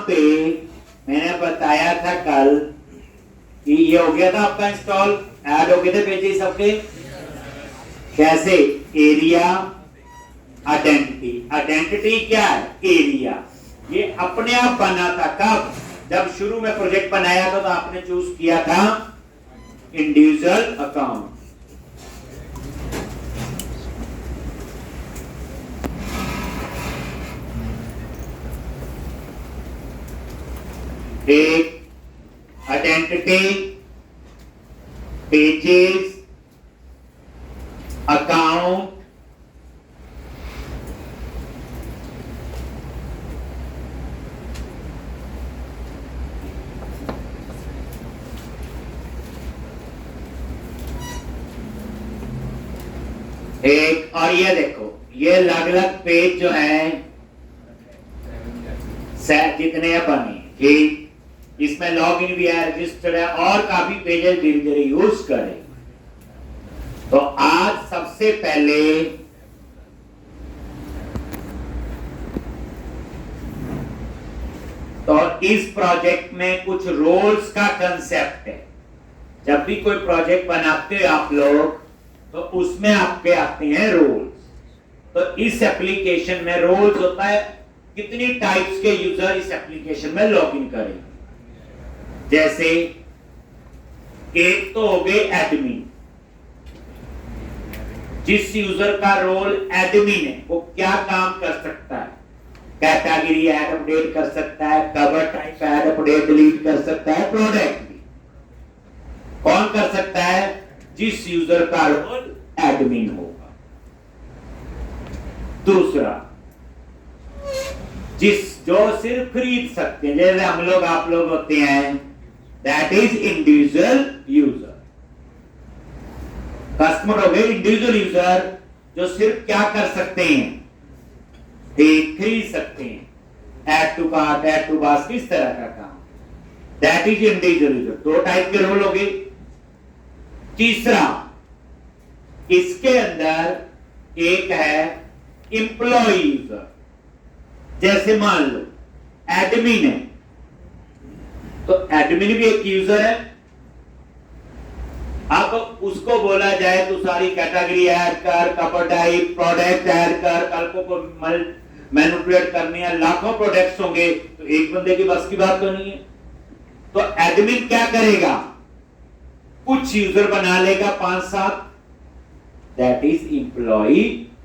पे मैंने बताया था कल कि ये हो गया था आपका इंस्टॉल, ऐड हो गए थे पेजेस सबके। कैसे? Area, identity. आइडेंटिटी क्या है? एरिया। ये अपने आप बना था। कब? जब शुरू में प्रोजेक्ट बनाया था तो आपने चूज किया था इंडिविजुअल अकाउंट। एक आइडेंटिटी, पेजेस, अकाउंट, एक। और ये देखो, ये अलग अलग पेज जो है जितने बने, ठीक, इसमें लॉग इन भी है, रजिस्टर है, और काफी पेजेस धीरे धीरे यूज करें। तो आज सबसे पहले तो इस प्रोजेक्ट में कुछ रोल्स का कंसेप्ट है। जब भी कोई प्रोजेक्ट बनाते हो आप लोग तो उसमें आपके आते हैं रोल्स। तो इस एप्लीकेशन में रोल्स होता है कितनी टाइप्स के यूजर इस एप्लीकेशन में लॉगिन करें। जैसे एक तो हो गए एडमिन। जिस यूजर का रोल एडमिन है वो क्या काम कर सकता है? कैटेगरी ऐड अपडेट कर सकता है, cover type add update delete कर सकता है, प्रोडक्ट भी। कौन कर सकता है? जिस यूजर का रोल एडमिन होगा। दूसरा, जो सिर्फ खरीद सकते हैं, जैसे हम लोग आप लोग होते हैं, that is individual user. Customer हो गए इंडिविजुअल यूजर जो सिर्फ क्या कर सकते हैं? खरीद सकते हैं। Add to cart, add to basket, इस तरह का काम, दैट इज इंडिविजुअल यूजर। दो टाइप के रोल हो गए। तीसरा, इसके अंदर एक है एम्प्लॉय यूजर। जैसे मान लो एडमिन है तो एडमिन भी एक यूजर है। अब उसको बोला जाए तो सारी कैटेगरी ऐड कर, कवर टाइप, प्रोडक्ट ऐड कर, कल को मैनिपुलेट करनी है, लाखों प्रोडक्ट्स होंगे, तो एक बंदे की बस की बात तो नहीं है। तो एडमिन क्या करेगा? कुछ यूजर बना लेगा 5-7, दैट इज एम्प्लॉय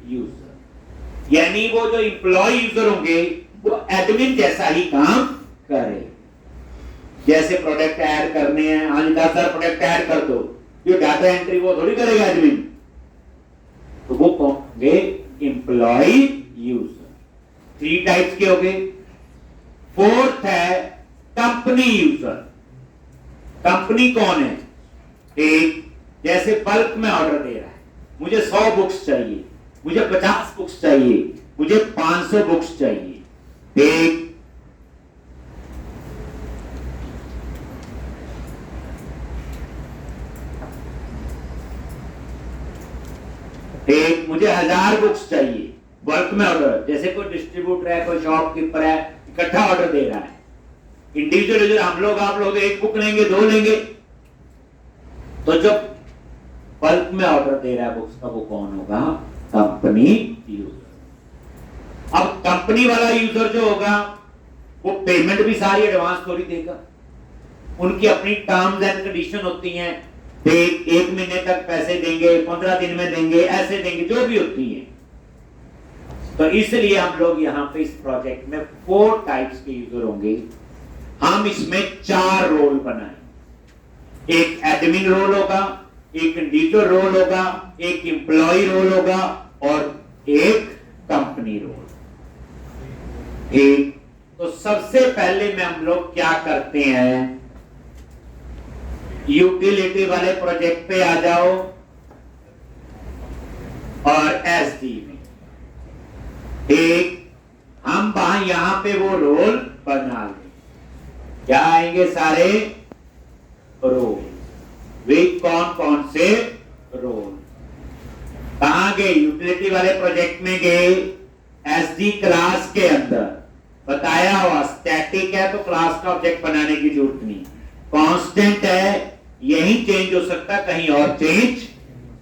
यूजर। यानी वो जो एम्प्लॉय यूजर होंगे वो एडमिन जैसा ही काम करे। जैसे प्रोडक्ट ऐड करने हैं, आज 10,000 प्रोडक्ट ऐड कर दो, ये डाटा एंट्री वो थोड़ी करेगा एडमिन, तो वो कहोगे एम्प्लॉय यूजर। 3 टाइप्स के हो गए। फोर्थ है कंपनी यूजर। कंपनी कौन है? एक, जैसे बल्क में ऑर्डर दे रहा है, मुझे 100 बुक्स चाहिए, मुझे 50 बुक्स चाहिए, मुझे 500 बुक्स चाहिए। एक मुझे 1000 बुक्स चाहिए, बल्क में ऑर्डर। जैसे कोई डिस्ट्रीब्यूटर है, कोई शॉपकीपर है, इकट्ठा ऑर्डर दे रहा है। इंडिविजुअल यूजर हम लोग आप लोग एक बुक लेंगे, 2 लेंगे। तो जब बल्क में ऑर्डर दे रहा है बुक्स का, वो कौन होगा? Company user. अब कंपनी वाला यूजर जो होगा वो पेमेंट भी सारी एडवांस थोड़ी देगा। उनकी अपनी टर्म्स एंड कंडीशन होती हैं, 1 महीने तक पैसे देंगे, 15 दिन में देंगे, ऐसे देंगे, जो भी होती है। तो इसलिए हम लोग यहाँ पे इस प्रोजेक्ट में 4 टाइप्स के यूजर होंगे। हम इसमें 4 रोल बनाए। एक एडमिन रोल होगा, एक इंडिविजुअल रोल होगा, एक एम्प्लॉय रोल होगा और एक कंपनी रोल। ठीक, तो सबसे पहले में हम लोग क्या करते हैं, यूटिलिटी वाले प्रोजेक्ट पे आ जाओ और एसडी में। ठीक, हम यहां पे वो रोल बना लें। क्या आएंगे? सारे रोल। वे कौन कौन से रोल? कहां गए? यूटिलिटी वाले प्रोजेक्ट में गए, एसडी क्लास के अंदर। बताया हुआ स्टैटिक है तो क्लास का ऑब्जेक्ट बनाने की जरूरत नहीं, कांस्टेंट है यही चेंज हो सकता, कहीं और चेंज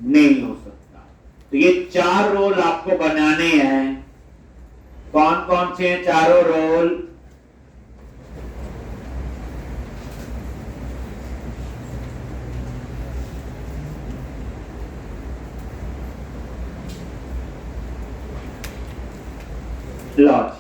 नहीं हो सकता। तो ये 4 रोल आपको बनाने हैं। कौन कौन से हैं चारों रोल? लॉज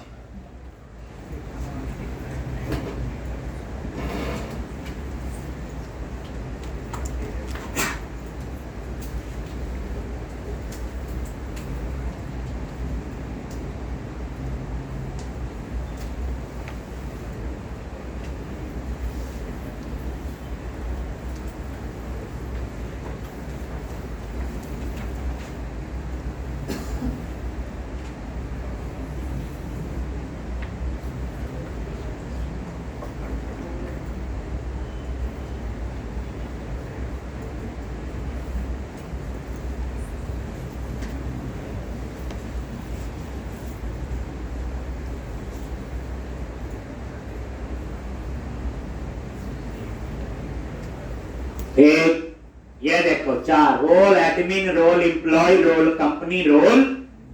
एक, ये देखो 4 role, admin role, employee role, company role,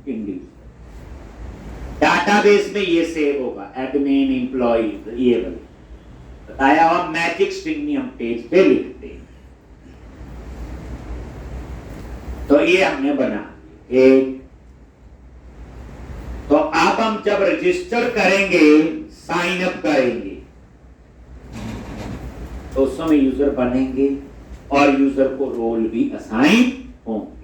individual. Database में ये सेव होगा, एडमिन, एम्प्लॉय, ये वाले बताया हुआ मैजिक स्ट्रिंग नहीं हम पेज पे लिखते हैं। तो ये हमने बना एक। तो अब हम जब रजिस्टर करेंगे, साइन अप करेंगे, तो उस समय यूजर बनेंगे और यूजर को रोल भी असाइन होंगे।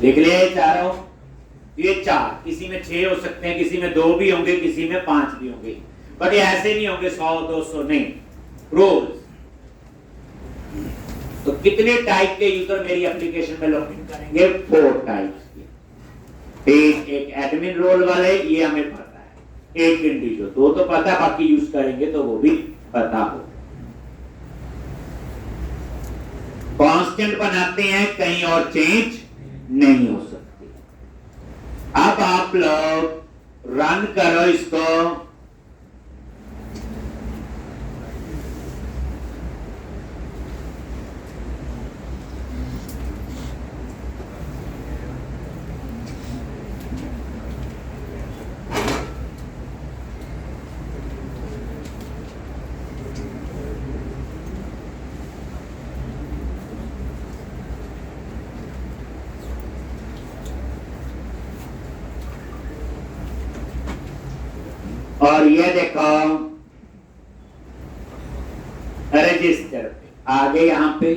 देख लिया ये चारों, ये 4, किसी में 6 हो सकते हैं, किसी में 2 भी होंगे, किसी में 5 भी होंगे, बट ये ऐसे नहीं होंगे 100 200 नहीं, रोल्स। तो कितने टाइप के यूजर मेरी एप्लीकेशन में लॉगिन करेंगे? 4 टाइप्स के। एक एडमिन रोल वाले, ये हमें पता है, एक इंडिविजुअल, 2 तो पता है, बाकी यूज करेंगे तो वो भी पता हो। कांस्टेंट बनाते हैं, कहीं और चेंज नहीं हो सकती। अब आप लोग रन करो इसको। और ये देखो रजिस्टर पे आगे, यहां पे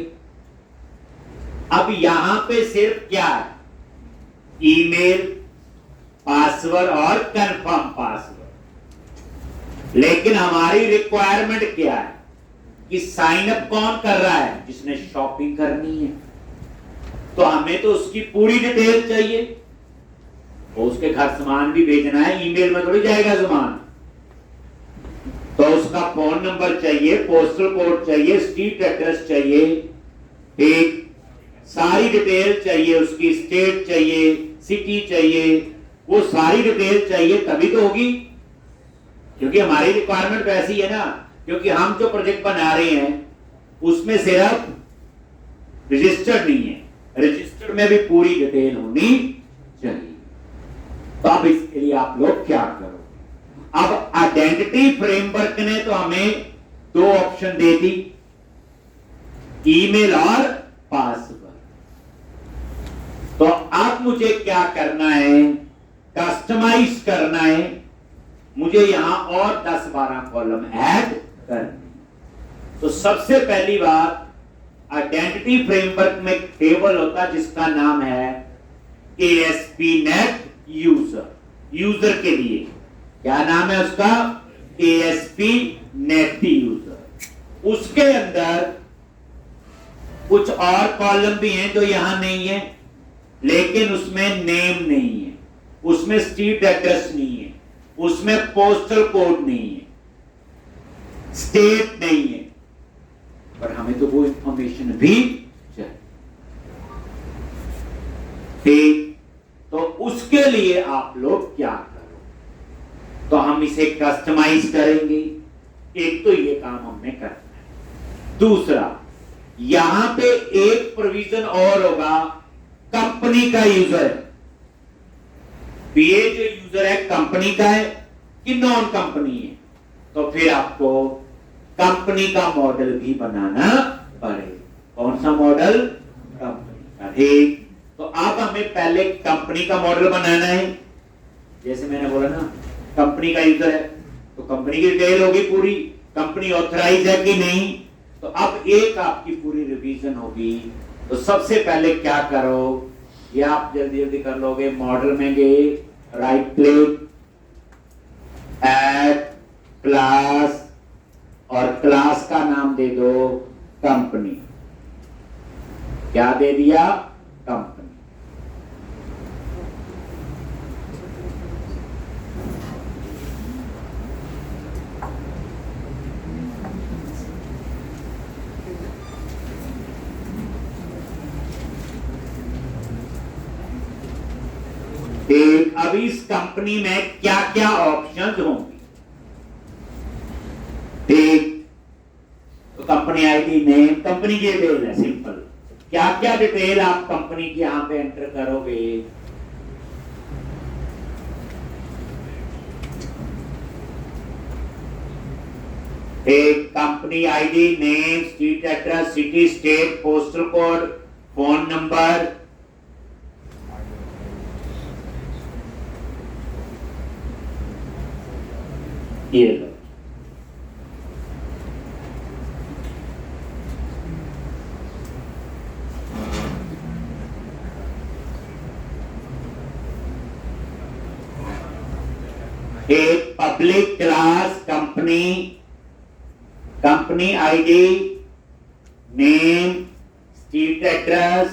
अब यहां पे सिर्फ क्या है? ईमेल, पासवर्ड और कंफर्म पासवर्ड। लेकिन हमारी रिक्वायरमेंट क्या है कि साइन अप कौन कर रहा है? जिसने शॉपिंग करनी है। तो हमें तो उसकी पूरी डिटेल चाहिए, तो उसके घर सामान भी भेजना है, ईमेल में थोड़ी जाएगा सामान। तो उसका फोन नंबर चाहिए, पोस्टल कोड चाहिए, स्ट्रीट एड्रेस चाहिए, एक सारी डिटेल चाहिए, उसकी स्टेट चाहिए, सिटी चाहिए, वो सारी डिटेल चाहिए, तभी तो होगी। क्योंकि हमारी रिक्वायरमेंट वैसी है ना, क्योंकि हम जो प्रोजेक्ट बना रहे हैं उसमें सिर्फ रजिस्टर्ड नहीं है, रजिस्टर्ड में भी पूरी डिटेल होनी चाहिए। तो अब इसके लिए आप लोग क्या करो? अब आइडेंटिटी फ्रेमवर्क ने तो हमें 2 ऑप्शन दे दी, ईमेल और पासवर्ड। तो अब मुझे क्या करना है? कस्टमाइज करना है, मुझे यहां और 10-12 कॉलम ऐड करने। तो सबसे पहली बात, आइडेंटिटी फ्रेमवर्क में टेबल होता है जिसका नाम है ASP.NET यूजर। यूजर के लिए क्या नाम है उसका? ASP.NET user. उसके अंदर कुछ और कॉलम भी हैं जो यहां नहीं है, लेकिन उसमें नेम नहीं है, उसमें स्ट्रीट एड्रेस नहीं है, उसमें पोस्टल कोड नहीं है, स्टेट नहीं है, पर हमें तो वो इंफॉर्मेशन भी चाहिए। ठीक, तो उसके लिए आप लोग क्या करो? तो हम इसे कस्टमाइज करेंगे। एक तो ये काम हमने करना है। दूसरा, यहां पे एक प्रोविजन और होगा, कंपनी का यूजर। ये जो यूजर है कंपनी का है कि नॉन कंपनी है, तो फिर आपको कंपनी का मॉडल भी बनाना पड़ेगा। कौन सा मॉडल? कंपनी का। ठीक, तो अब हमें पहले कंपनी का मॉडल बनाना है। जैसे मैंने बोला ना, कंपनी का यूजर है तो कंपनी की डिटेल होगी पूरी, कंपनी ऑथराइज है कि नहीं। तो अब एक आपकी पूरी रिवीजन होगी। तो सबसे पहले क्या करो, ये आप जल्दी जल्दी कर लोगे। मॉडल में गए, राइट क्लिक, ऐड क्लास, और क्लास का नाम दे दो कंपनी। क्या दे दिया? कंपनी। अब इस कंपनी में क्या क्या ऑप्शंस होंगे? ठीक, तो कंपनी आईडी, नेम, कंपनी की डिटेल है सिंपल। क्या क्या डिटेल आप कंपनी की यहां पे एंटर करोगे? एक company ID, name, street address, city, state, postal code, phone number. ये लो। एक public class company, company ID, name, street address,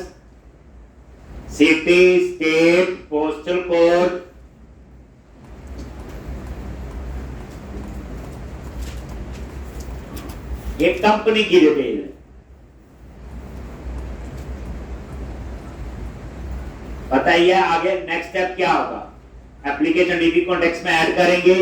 city, state, postal code. ये कंपनी की डिटेल है। बताइए आगे नेक्स्ट स्टेप क्या होगा? एप्लीकेशन डीबी कॉन्टेक्स्ट में ऐड करेंगे,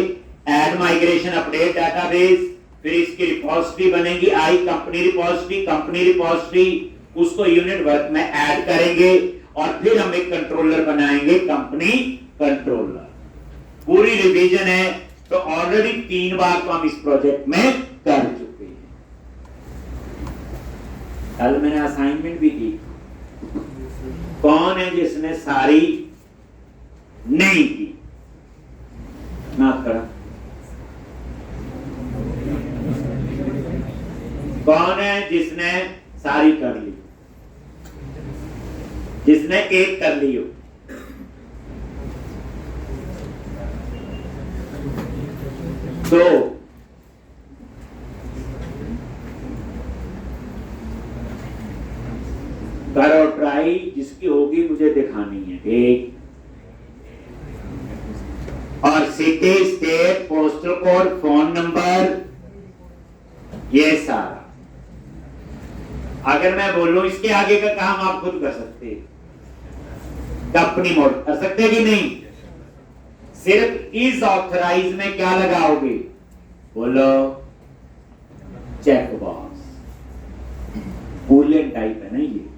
ऐड माइग्रेशन अपडेट डाटाबेस, फिर इसकी रिपोजिटरी बनेगी, आई कंपनी रिपोजिटरी, कंपनी रिपोजिटरी, उसको यूनिट वर्क में ऐड करेंगे, और फिर हम एक कंट्रोलर बनाएंगे, कंपनी कंट्रोलर। पूरी रिवीजन है, तो ऑलरेडी 3 बार तो हम इस प्रोजेक्ट में कर चुके हैं। कल मैंने असाइनमेंट भी दी। कौन है जिसने सारी नहीं की? माफ करा। कौन है जिसने सारी कर ली? जिसने एक कर ली हो? तो करो ट्राई, जिसकी होगी मुझे दिखानी है। ठीक, और city, state, postal code, phone number, ये सारा। अगर मैं बोलूं इसके आगे का काम आप खुद कर सकते हैं, कंपनी मोड कर सकते हैं कि नहीं? सिर्फ इस ऑथराइज में क्या लगाओगे? बोलो, चेक बॉक्स। बूलियन टाइप है ना ये।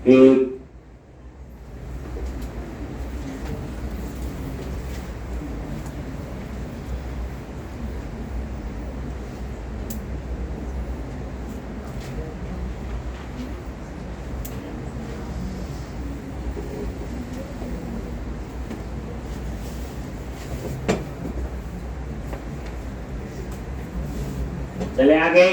एक चले आगे।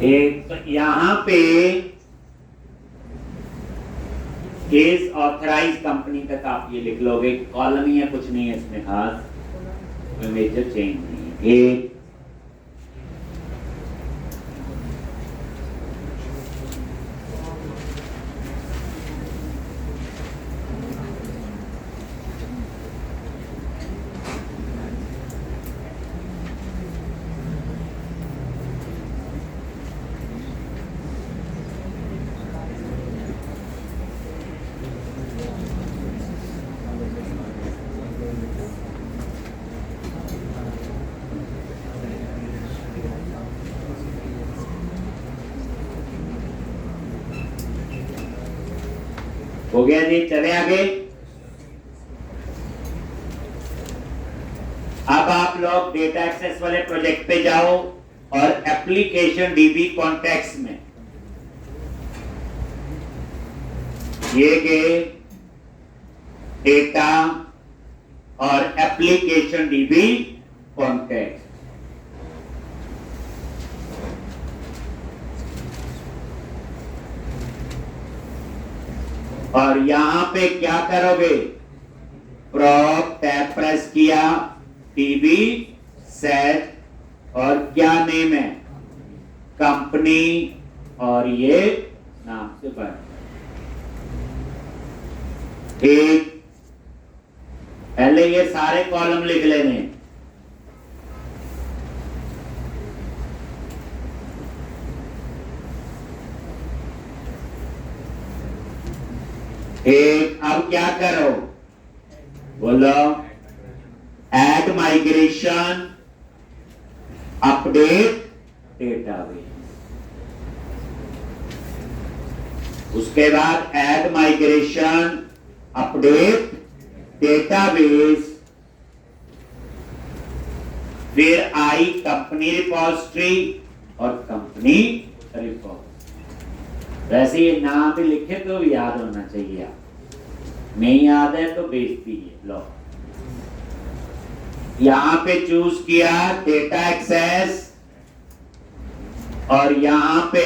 एक यहां पे केस ऑथराइज कंपनी तक आप ये लिख लोगे, कॉलम ही है, कुछ नहीं है इसमें खास, कोई मेजर चेंज नहीं है। एक हो गया जी, चले आगे। अब आप लोग डेटा एक्सेस वाले प्रोजेक्ट पे जाओ और एप्लीकेशन डीबी कॉन्टेक्स्ट में ये गए डेटा और एप्लीकेशन डीबी कॉन्टेक्स्ट। और यहां पे क्या करोगे, प्रॉप टैब प्रेस किया, टीबी सेट और क्या नेम है, कंपनी और ये नाम से भर। ठीक, पहले ये सारे कॉलम लिख लेने। एक अब क्या करो, बोलो ऐड माइग्रेशन अपडेट डेटाबेस। उसके बाद ऐड माइग्रेशन अपडेट डेटाबेस, फिर आई कंपनी रिपोजिटरी और कंपनी रिपोजिटरी। वैसे ये नाम भी लिखे तो याद होना चाहिए, आप नहीं याद है तो बेइज्जती है। लो यहां पे चूज किया डेटा एक्सेस और यहां पे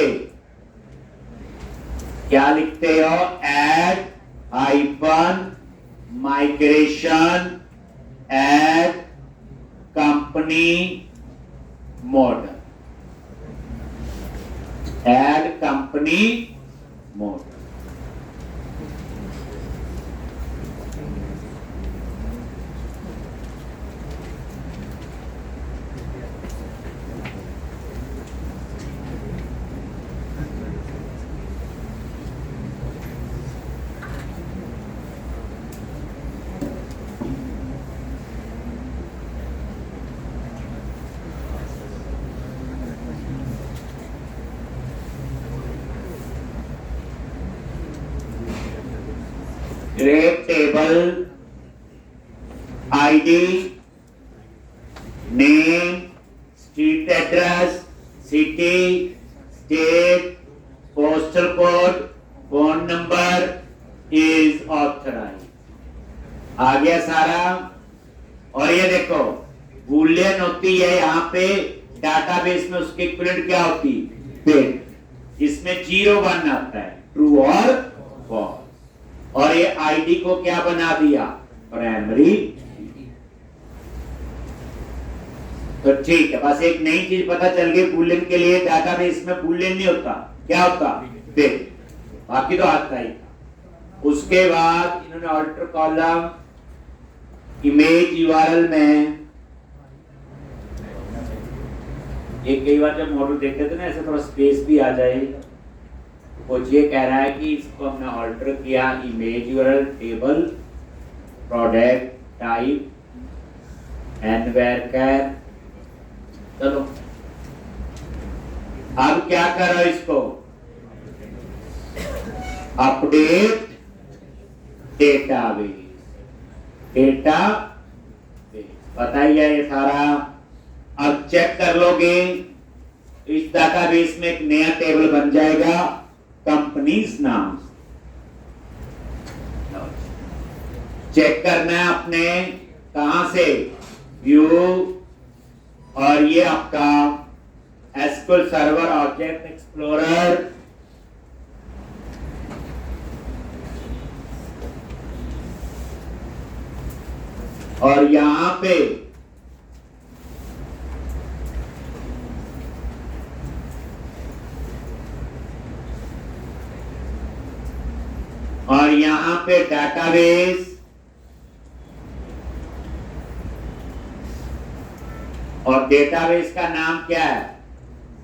क्या लिखते हो, add hyphen migration add company model, add company model. Grade table ID, name, street address, city, state, postal code, phone number is authorise. आ गया सारा। और ये देखो बूलियन होती है यहाँ पे डाटाबेस में, उसकी इक्विवेलेंट क्या होती है? बिट। इसमें 0 1 आता है, ट्रू और फॉल्स। और ये आईडी को क्या बना दिया? प्राइमरी। तो ठीक है, बस एक नई चीज पता चल गई, बूलियन के लिए डाटाबेस में बूलियन नहीं होता, क्या होता? बिट। बाकी तो आता ही था। उसके बाद इन्होंने ऑल्टर कॉलम इमेज यूआरएल में, एक कई बार जब मॉडल देखते थे ना ऐसे थोड़ा स्पेस भी आ जाए, कुछ ये कह रहा है कि इसको हमने ऑल्टर किया, image URL table product type and varchar. चलो अब क्या करो, इसको अपडेट डेटाबेस। डेटाबेस बताइए ये सारा। अब चेक कर लोगे, इस डेटाबेस में एक नया टेबल बन जाएगा कंपनीज नाम। चेक करना है आपने कहां से? व्यू, और ये आपका एसक्यूएल सर्वर ऑब्जेक्ट एक्सप्लोरर, और यहां पे डेटाबेस, और डेटाबेस का नाम क्या है?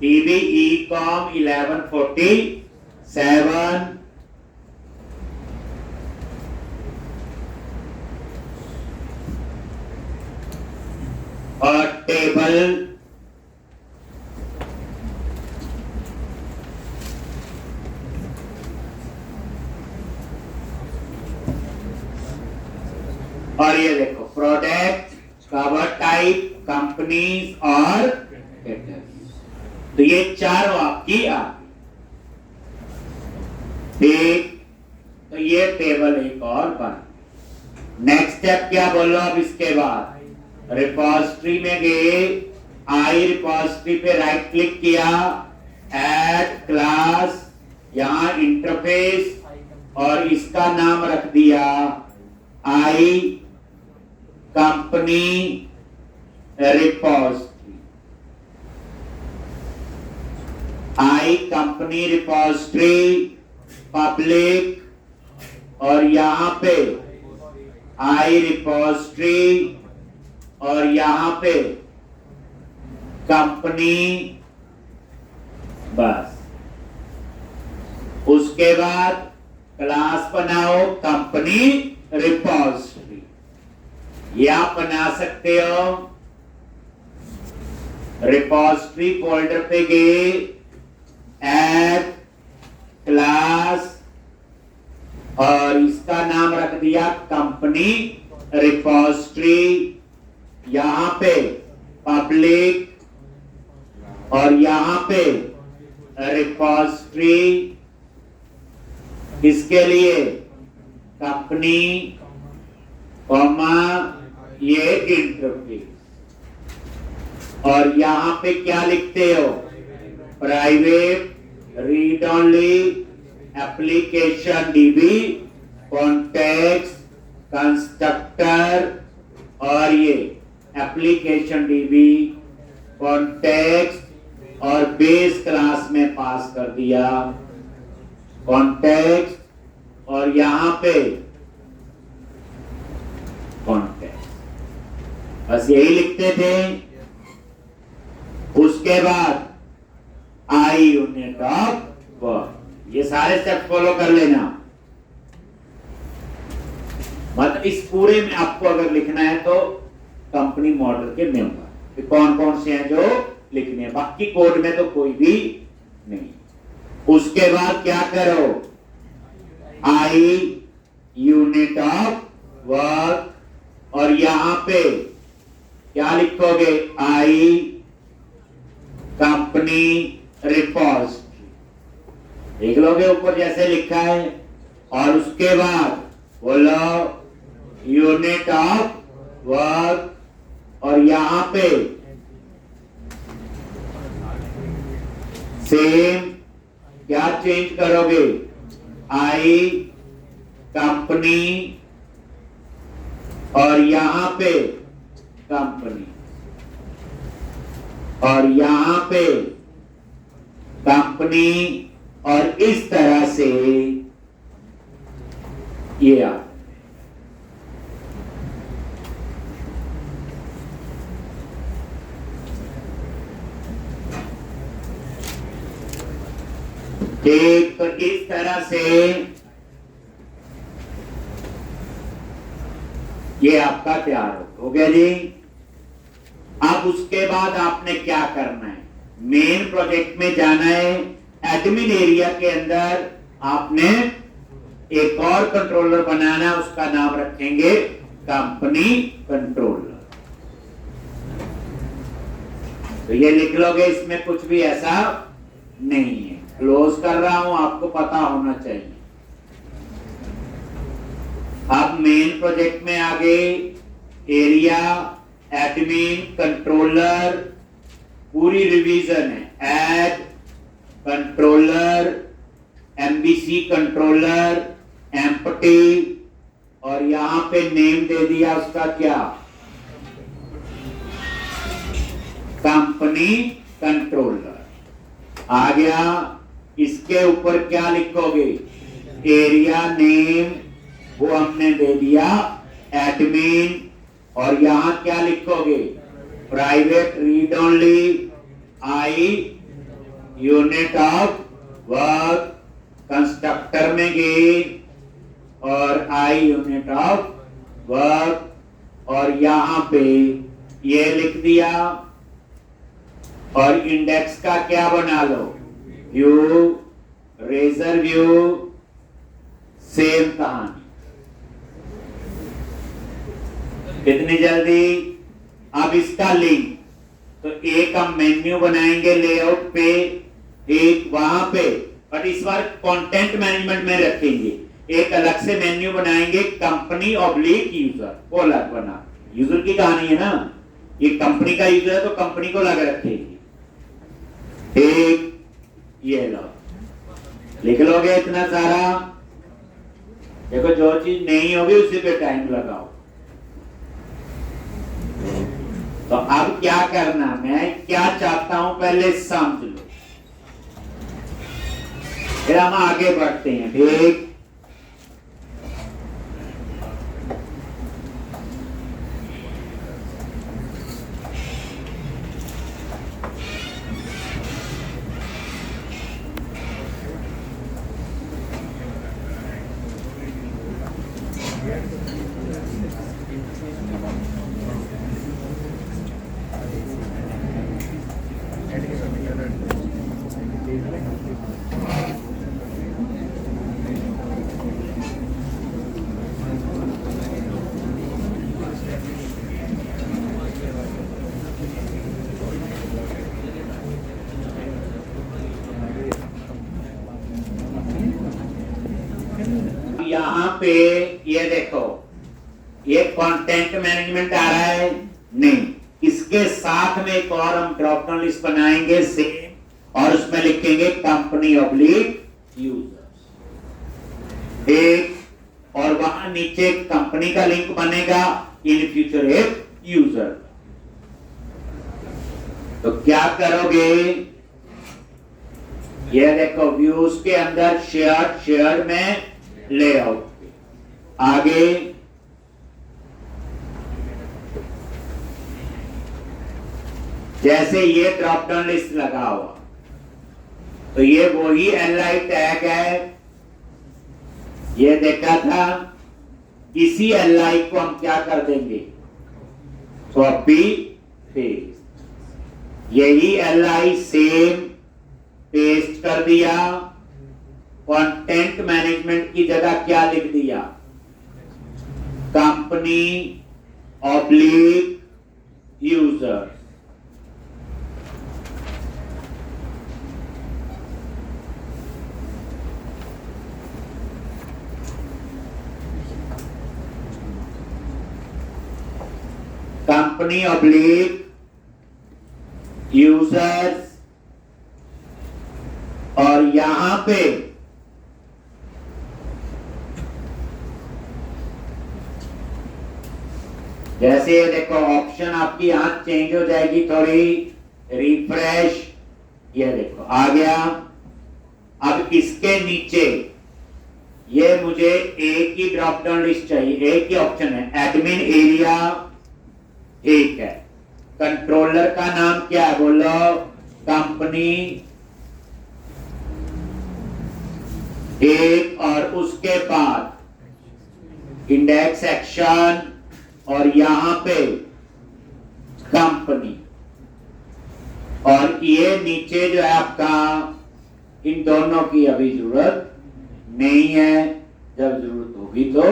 DBECOM 1147। और टेबल और ये देखो प्रोडक्ट, कवर टाइप, कंपनीज और डेटर्स। तो ये 4 आपकी आ गई। तो ये टेबल एक और बन। नेक्स्ट स्टेप क्या बोलो अब इसके बाद? रिपोजिटरी में गए, आई रिपोजिटरी पे राइट क्लिक किया, ऐड क्लास, यहां इंटरफेस, और इसका नाम रख दिया आई कंपनी रिपोजिटरी। आई कंपनी रिपोजिटरी पब्लिक, और यहां पे आई रिपोजिटरी, और यहां पे कंपनी, बस। उसके बाद क्लास बनाओ कंपनी रिपोजिटरी, ये आप बना सकते हो। रिपोजिटरी फोल्डर पे गए, ऐड क्लास, और इसका नाम रख दिया कंपनी रिपोजिटरी, यहां पे पब्लिक, और यहां पे रिपोजिटरी, इसके लिए कंपनी, कॉमा, ये इंटरफेस, और यहां पे क्या लिखते हो? Private read only application dB context constructor, और ये एप्लीकेशन डीबी कॉन्टेक्स्ट, और बेस क्लास में पास कर दिया कॉन्टेक्स्ट, और यहां पे कॉन्टेक्स्ट, बस यही लिखते थे। उसके बाद आई यूनिट ऑफ वर्क, ये सारे स्टेप फॉलो कर लेना। मतलब इस पूरे में आपको अगर लिखना है तो कंपनी मॉडल के मेंबर कौन कौन से हैं जो लिखने हैं, बाकी कोड में तो कोई भी नहीं। उसके बाद क्या करो? आई यूनिट ऑफ वर्क, और यहां पे क्या लिखोगे? आई कंपनी रिपोजिटरी, देख लोगे ऊपर जैसे लिखा है, और उसके बाद बोलो यूनिट ऑफ वर्क, और यहां पे सेम क्या चेंज करोगे, आई कंपनी, और यहां पे कंपनी, और यहां पे कंपनी, और इस तरह से ये आ ठीक। तो इस तरह से ये आपका तैयार हो गया जी। अब उसके बाद आपने क्या करना है, मेन प्रोजेक्ट में जाना है। एडमिन एरिया के अंदर आपने एक और कंट्रोलर बनाना, उसका नाम रखेंगे कंपनी कंट्रोलर। तो ये लिख लोगे, इसमें कुछ भी ऐसा नहीं है। क्लोज कर रहा हूं, आपको पता होना चाहिए। अब मेन प्रोजेक्ट में आगे एरिया, एडमिन, कंट्रोलर, पूरी रिवीजन है। Add controller, MVC controller, empty, और यहां पे नेम दे दिया उसका क्या, कंपनी कंट्रोलर आ गया। इसके ऊपर क्या लिखोगे, एरिया नेम, वो हमने दे दिया एडमिन, और यहां क्या लिखोगे, private read only, I unit of work, constructor में गए और आई यूनिट ऑफ वर्क, और यहां पे ये लिख दिया। और इंडेक्स का क्या बना लो, व्यू, रेजर व्यू, सेम कहानी। कितनी जल्दी। अब इसका लिंक, तो एक हम मेन्यू बनाएंगे लेआउट पे, एक वहां पे, बट इस बार कंटेंट मैनेजमेंट में रखेंगे। एक अलग से मेन्यू बनाएंगे, कंपनी ऑब्लिक यूजर, वो अलग बना। यूजर की कहानी है ना, ये कंपनी का यूजर है तो कंपनी को अलग रखेंगे। एक ये लो, लिख लोगे इतना सारा। देखो जो चीज नहीं होगी उसी पे टाइम लगाओ। तो अब क्या करना, मैं क्या चाहता हूं पहले समझ लो, फिर हम आगे बढ़ते हैं। ठीक, यहाँ पे ये देखो, ये कंटेंट मैनेजमेंट आ रहा है नहीं, इसके साथ में एक और हम ड्रॉप डाउन लिस्ट बनाएंगे सेम, और उसमें लिखेंगे कंपनी ऑब्लिक यूजर्स। एक, और वहां नीचे कंपनी का लिंक बनेगा, इन फ्यूचर एक यूजर। तो क्या करोगे, ये देखो व्यूज के अंदर शेयर में लेआउट, आगे जैसे ये ड्रॉप डाउन लिस्ट लगा हुआ, तो ये वही एलआई टैग है, ये देखा था। इसी एलआई को हम क्या कर देंगे, कॉपी पेस्ट, यही एलआई सेम पेस्ट कर दिया। कंटेंट मैनेजमेंट की जगह क्या लिख दिया, company oblique user. Company oblique users, और यहां पे जैसे ये देखो ऑप्शन आपकी यहां चेंज हो जाएगी थोड़ी, रिफ्रेश, ये देखो आ गया। अब इसके नीचे ये मुझे एक ही ड्रॉप डाउन लिस्ट चाहिए, एक ही ऑप्शन है, एडमिन एरिया, ठीक है। कंट्रोलर का नाम क्या है बोलो, कंपनी एक, और उसके बाद इंडेक्स एक्शन, और यहां पे कंपनी, और ये नीचे जो है आपका, इन दोनों की अभी जरूरत नहीं है, जब जरूरत होगी तो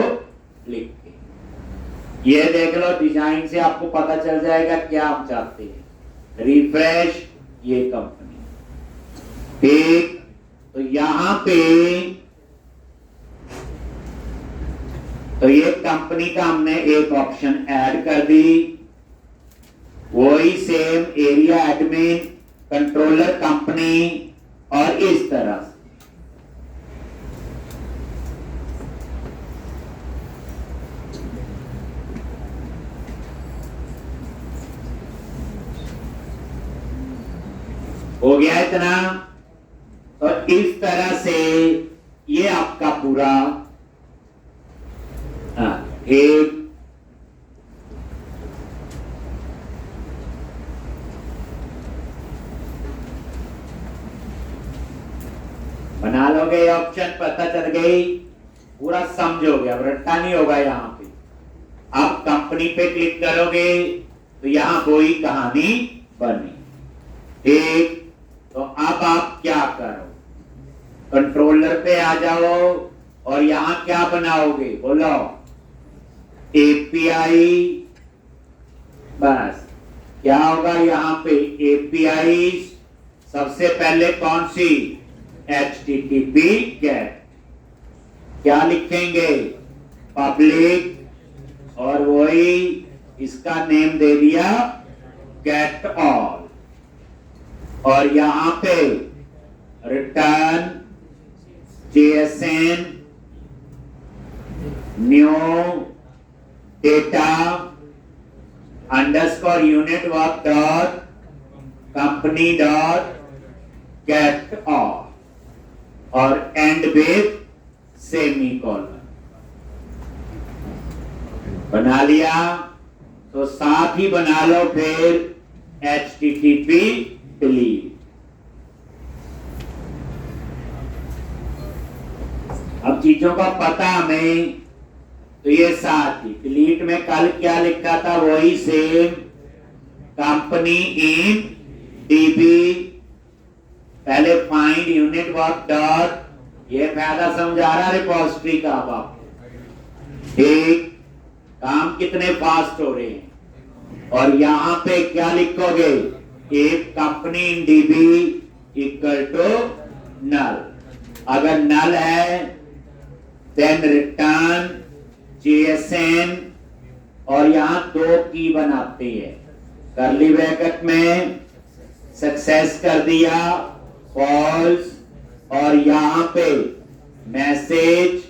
लिख के। ये देख लो, डिजाइन से आपको पता चल जाएगा क्या आप चाहते हैं। रिफ्रेश, ये कंपनी, ठीक। तो यहां पे तो ये कंपनी का हमने एक ऑप्शन ऐड कर दी, वही same area admin, controller company, और इस तरह से। हो गया इतना। तो इस तरह से ये आपका पूरा एक बना लोगे, ऑप्शन पता चल गई, पूरा समझ हो गया, रट्टा नहीं होगा यहां पे। आप कंपनी पे क्लिक करोगे तो यहां कोई कहानी बनी, ठीक। तो अब आप क्या करो, कंट्रोलर पे आ जाओ, और यहां क्या बनाओगे बोलो, एपीआई। बस क्या होगा यहां पे, एपीआई सबसे पहले कौन सी, HTTP गेट, क्या लिखेंगे, पब्लिक, और वही इसका नेम दे दिया गेट ऑल, और यहां पे return JSN new data underscore unit work dot company dot get all, और एंड विथ सेमीकोलन। बना लिया, तो साथ ही बना लो फिर HTTP डिलीट। अब चीजों का पता हमें, तो ये साथ ही डिलीट में कल क्या लिखा था, वही सेम, कंपनी इन डीबी, पहले फाइंड यूनिट वर्क डॉट, ये फायदा समझा रहा रिपोजिटरी का। अब आप एक काम कितने फास्ट हो रहे हैं, और यहां पे क्या लिखोगे, एक company in DB equal to null, अगर नल है देन रिटर्न JSN, और यहां दो की बनाते हैं, करली ब्रैकेट में सक्सेस कर दिया फॉल्स, और यहां पे मैसेज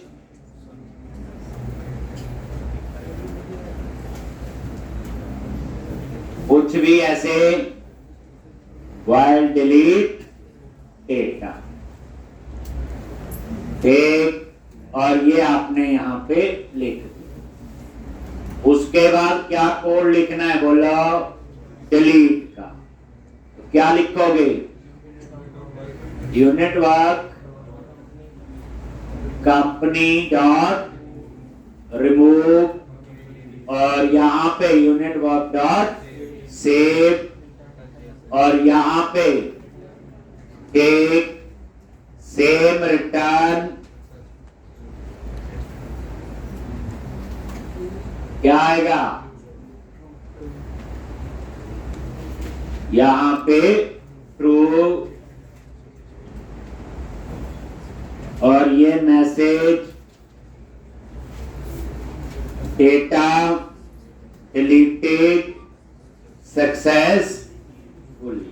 कुछ भी ऐसे, while delete data, ठीक। और ये आपने यहां पे लिख दिया। उसके बाद क्या कोड लिखना है बोलो, डिलीट का, तो क्या लिखोगे, unit work company dot remove, और यहां पे यूनिट वर्क डॉट सेव, और यहां पे टेक सेम रिटर्न, क्या आएगा, यहां पे ट्रू, और ये message data deleted successfully.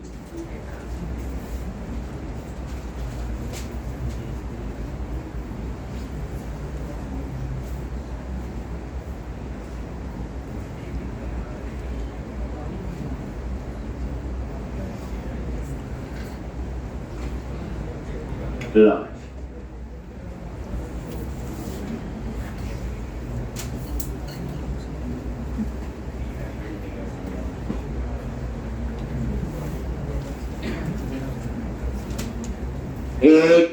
launch. एक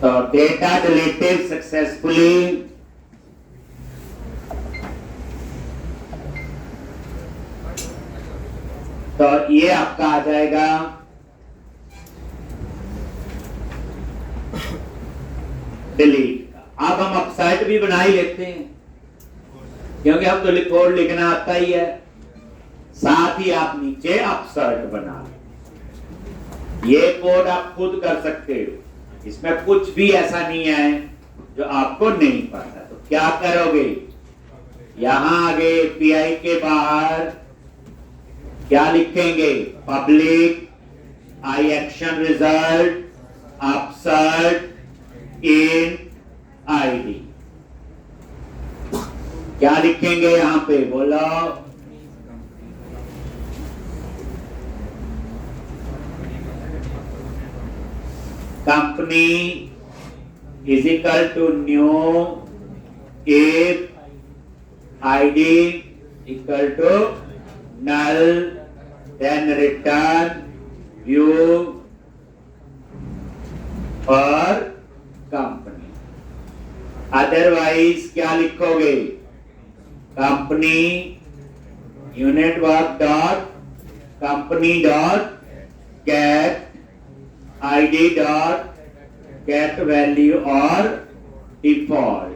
तो डेटा डिलीटेड सक्सेसफुली। तो ये आपका आ जाएगा डिलीट का। अब हम अपसाइट भी बना ही लेते हैं क्योंकि हम तो कोड लिखना आता ही है, साथ ही आप नीचे अपसाइट बना लें। ये कोड आप खुद कर सकते हो, इसमें कुछ भी ऐसा नहीं है जो आपको नहीं पता। तो क्या करोगे, यहां आगे एपीआई के बाहर क्या लिखेंगे, public I action result upsert in ID. क्या लिखेंगे यहां पे, बोलो। company is equal to new if id equal to null, then return view for company। otherwise क्या लिखोगे, company unit work dot company dot get id dot get value और default।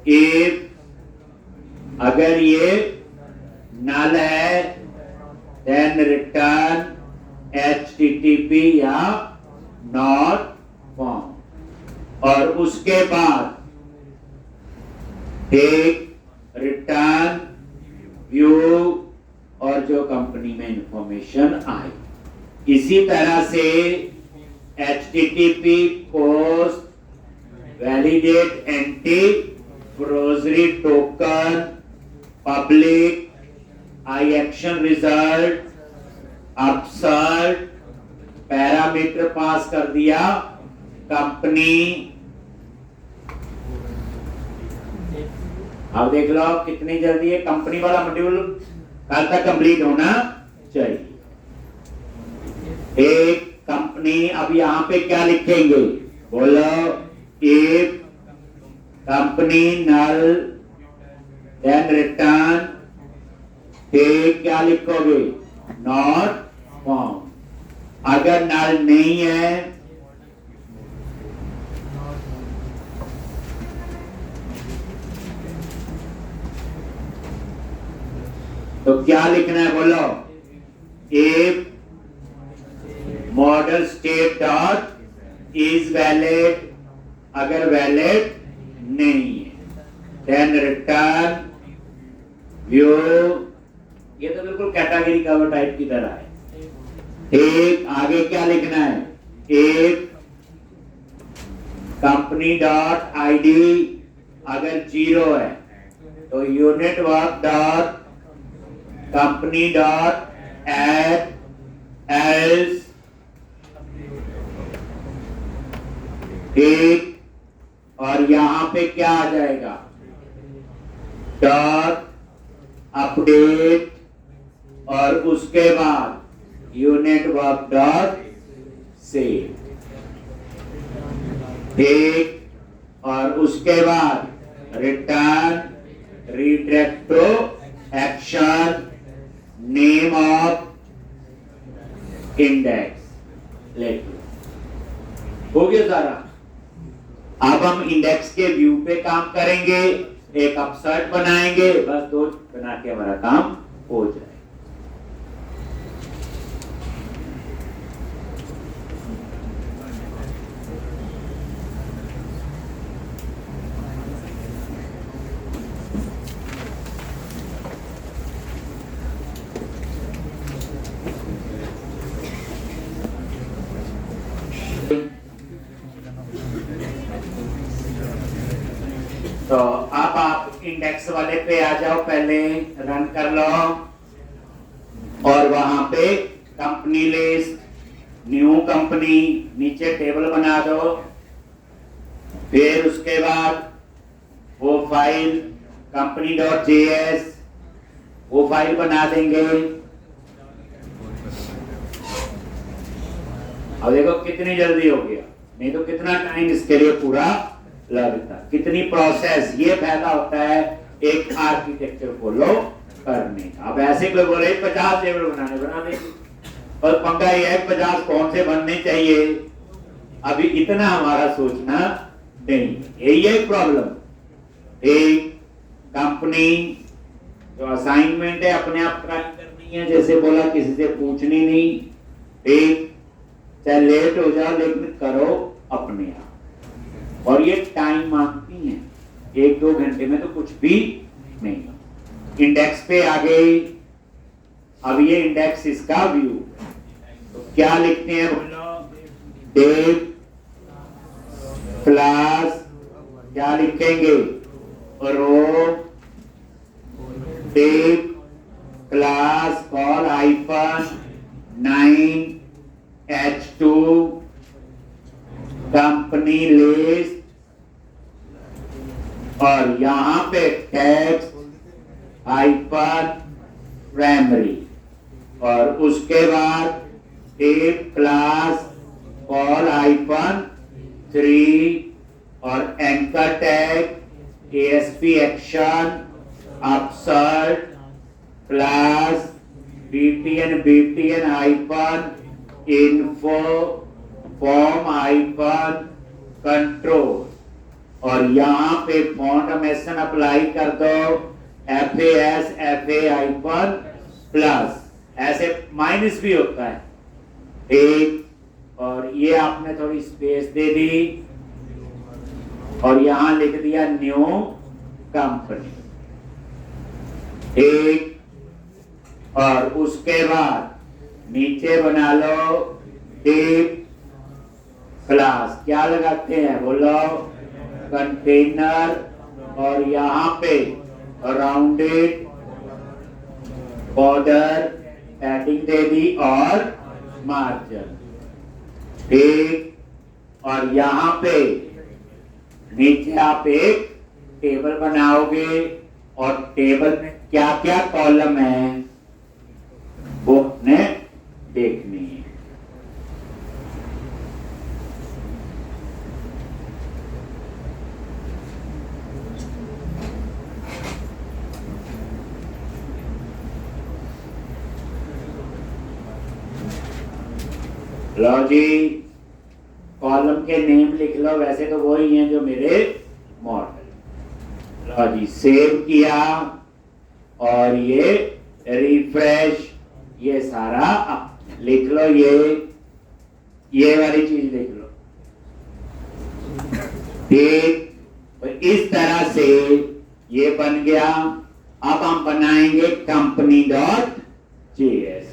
if अगर ये null है then return http या not found। और उसके बाद take return view और जो कंपनी में इंफॉर्मेशन आई। इसी तरह से HTTP post validate anti forgery token public I action result upsert parameter pass कर दिया कंपनी। अब देख लो कितनी जल्दी है, कंपनी वाला मॉड्यूल कल तक कंप्लीट होना चाहिए। एक कंपनी, अब यहां पे क्या लिखेंगे, बोलो। if company null then return, फिर क्या लिखोगे, नॉट फाउंड। अगर नल नहीं है तो क्या लिखना है, बोलो। if model state dot is valid, अगर वैलिड नहीं है देन रिटर्न व्यू। ये तो बिल्कुल कैटेगरी कवर टाइप की तरह है। एक आगे क्या लिखना है, एक कंपनी डॉट आईडी अगर 0 है तो unit work dot company dot add else. ठीक, और यहां पे क्या आ जाएगा, डॉट अपडेट और उसके बाद यूनिट वर्क डॉट सेव। ठीक, और उसके बाद return redirect to action name of index let. हो गया सारा। अब हम इंडेक्स के व्यू पे काम करेंगे, एक अपसर्ट बनाएंगे, बस 2 बना के हमारा काम हो जाए। तो अब आप इंडेक्स वाले पे आ जाओ, पहले रन कर लो और वहां पे कंपनी लिस्ट, न्यू कंपनी, नीचे टेबल बना दो। फिर उसके बाद वो फाइल company.js वो फाइल बना देंगे। अब देखो कितनी जल्दी हो गया, नहीं तो कितना टाइम इसके लिए पूरा लगता। कितनी प्रोसेस, ये फायदा होता है एक आर्किटेक्चर फॉलो करने का। अब ऐसे कोई बोले 50 टेबल बनाने, बना देंगे, और पंगा ये है 50 कौन से बनने चाहिए, अभी इतना हमारा सोचना नहीं। यही है प्रॉब्लम। एक कंपनी जो असाइनमेंट है अपने आप ट्राई करनी है, जैसे बोला किसी से पूछनी नहीं। एक चाहे लेट हो जाओ लेकिन करो अपने आप, और ये टाइम मांगती है, 1-2 घंटे में तो कुछ भी नहीं। इंडेक्स पे आ गई। अब ये इंडेक्स इसका व्यू, तो क्या लिखते हैं बोलो, डेव क्लास, क्या लिखेंगे, row div class col -9h2 company list, और यहां पे टेक्स्ट -प्राइमरी, और उसके बाद डेव क्लास कॉल -3 और anchor tag ASP action upsert class BTN -info form -control, और यहाँ पे फॉन्ट मेसन अप्लाई कर दो FAS FA-+, ऐसे माइनस भी होता है एक, और ये आपने थोड़ी स्पेस दे दी और यहां लिख दिया न्यू कंपनी एक, और उसके बाद नीचे बना लो डेव क्लास, क्या लगाते हैं बोलो, कंटेनर, और यहाँ पे राउंडेड बॉर्डर पैडिंग दे दी और मार्जिन ठीक, और यहाँ पे नीचे आप एक टेबल बनाओगे, और टेबल में क्या क्या कॉलम है वो अपने देखनी है। लो जी, कॉलम के नेम लिख लो, वैसे तो वही हैं जो मेरे मॉडल। लो जी, सेव किया और ये रिफ्रेश, ये सारा लिख लो, ये वाली चीज लिख लो ठीक। तो इस तरह से ये बन गया। अब हम बनाएंगे company.js।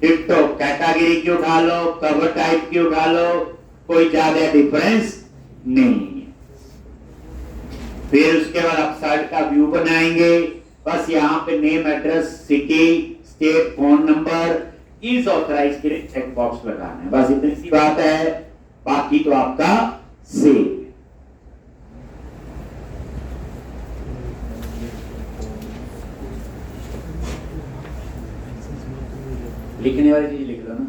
डिट्टो कैटेगरी की उठा लो, कवर टाइप की उठा लो, कोई ज्यादा डिफरेंस नहीं है। फिर उसके बाद अपसाइड का व्यू बनाएंगे। बस यहाँ पे name, address, city, state, phone number, is authorize के लिए चेक बॉक्स लगाना है, बस इतनी सी बात है। बाकी तो आपका सेव। लिखने वाली चीज लिख लो ना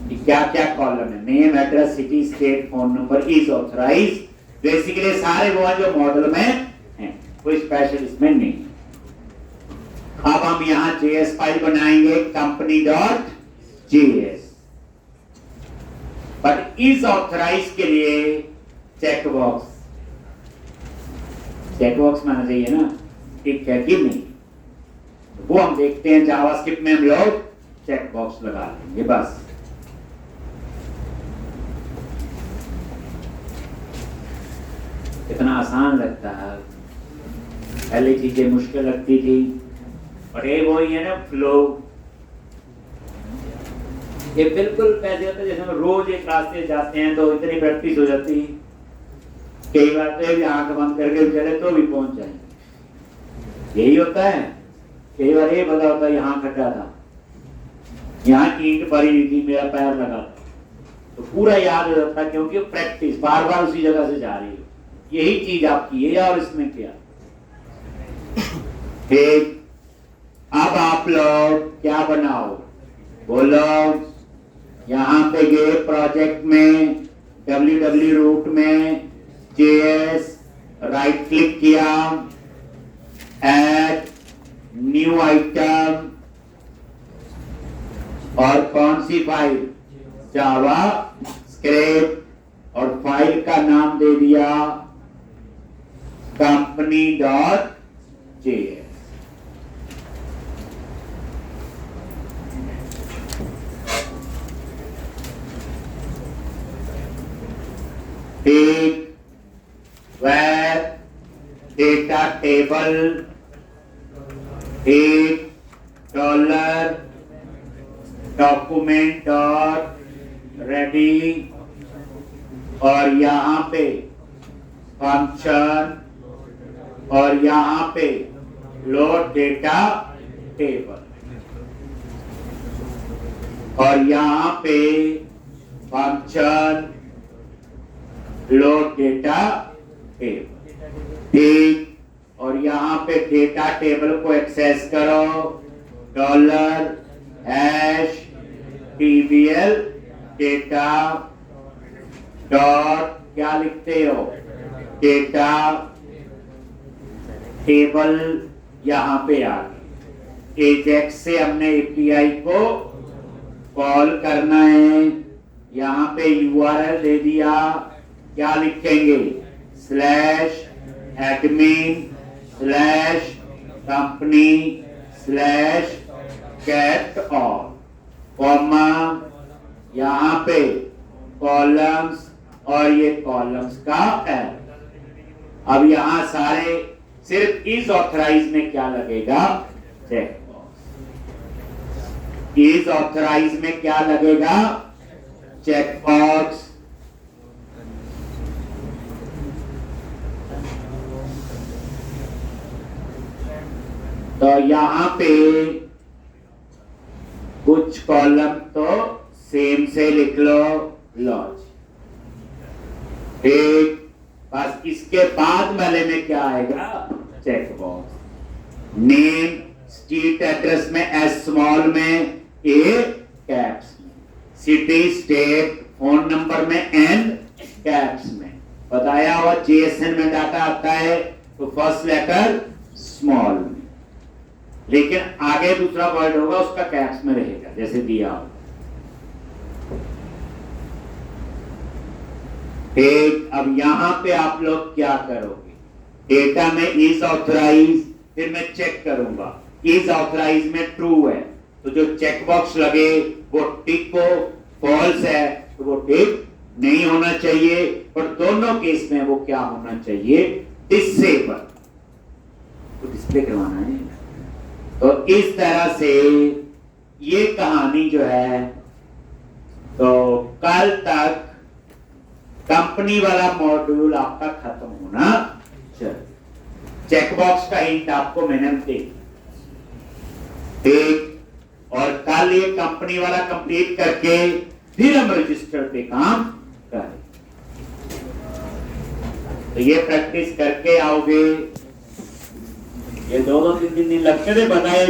कि क्या क्या कॉलम है, name, address, city, state, phone number, is authorize. Basically सारे वो हैं जो मॉडल में हैं, कोई स्पेशल इसमें नहीं। अब हम यहां JS फाइल बनाएंगे company.js, बट इज ऑथराइज के लिए चेकबॉक्स माना चाहिए ना, ठीक है कि नहीं। वो हम देखते हैं जावास्क्रिप्ट में, हम लोग चेक बॉक्स लगा लेंगे बस। कितना आसान लगता है, पहले चीजें मुश्किल लगती थी, और ये वही है ना फ्लो। ये बिल्कुल कैसे होता है जैसे हम रोज एक रास्ते जाते हैं तो इतनी प्रैक्टिस हो जाती है, कई बार तो भी आंख बंद करके चले तो भी पहुंच जाएंगे। यही होता है। कई बार ये पता होता है यहाँ खड्डा था, यहाँ ईंट भरी हुई थी, मेरा पैर लगा था, तो पूरा याद हो जाता है क्योंकि प्रैक्टिस बार बार उसी जगह से जा रही है। यही चीज आपकी है और इसमें क्या। ठीक, अब आप लोग क्या बनाओ, बोलो। यहाँ पे गए प्रोजेक्ट में, www रूट में JS राइट क्लिक किया, ऐड न्यू आइटम, और कौन सी फाइल, जावा स्क्रिप्ट, और फाइल का नाम दे दिया company.js। ठीक, where data table, एक डॉलर डॉक्यूमेंट डॉट रेडी, और यहाँ पे फंक्शन, और यहाँ पे लोड डेटा टेबल, और यहाँ पे फंक्शन लोड डेटा टेबल। ठीक, और यहाँ पे डेटा टेबल को एक्सेस करो, dollar hash TBL data dot क्या लिखते हो, डेटा टेबल। यहाँ पे आ गए, एजेक्स से हमने API को कॉल करना है। यहाँ पे URL दे दिया, क्या लिखेंगे, /admin/company/get all, कॉमा, यहाँ पे कॉलम्स, और ये कॉलम्स का है। अब यहाँ सारे सिर्फ इज ऑथराइज में क्या लगेगा, चेक बॉक्स। इज ऑथराइज में क्या लगेगा, चेक बॉक्स। तो यहाँ पे कुछ कॉलम तो सेम से लिख लो, लॉज। ठीक, बस इसके बाद वाले में क्या आएगा, check box. Name street address में S स्मॉल में, A कैप्स में, सिटी स्टेट फोन नंबर में N कैप्स में। बताया हुआ JSON में डाटा आता है तो फर्स्ट लेटर स्मॉल में, लेकिन आगे दूसरा वर्ड होगा उसका कैप्स में रहेगा जैसे दिया हो। ठीक, अब यहां पे आप लोग क्या करोगे, डेटा में इज ऑथराइज, फिर मैं चेक करूंगा इज ऑथराइज में ट्रू है तो जो चेक बॉक्स लगे वो टिक को, फॉल्स है तो वो टिक नहीं होना चाहिए, और दोनों केस में वो क्या होना चाहिए, डिसेबल, तो डिस्प्ले करवाना है। तो इस तरह से ये कहानी जो है, तो कल तक कंपनी वाला मॉड्यूल आपका खत्म होना चाहिए। चेकबॉक्स का हिंट आपको मैंने दे, ठीक, और कल ये कंपनी वाला कंप्लीट करके फिर हम रजिस्टर पे काम करें। तो ये प्रैक्टिस करके आओगे, ये 2-3 दिन लगते थे बताए।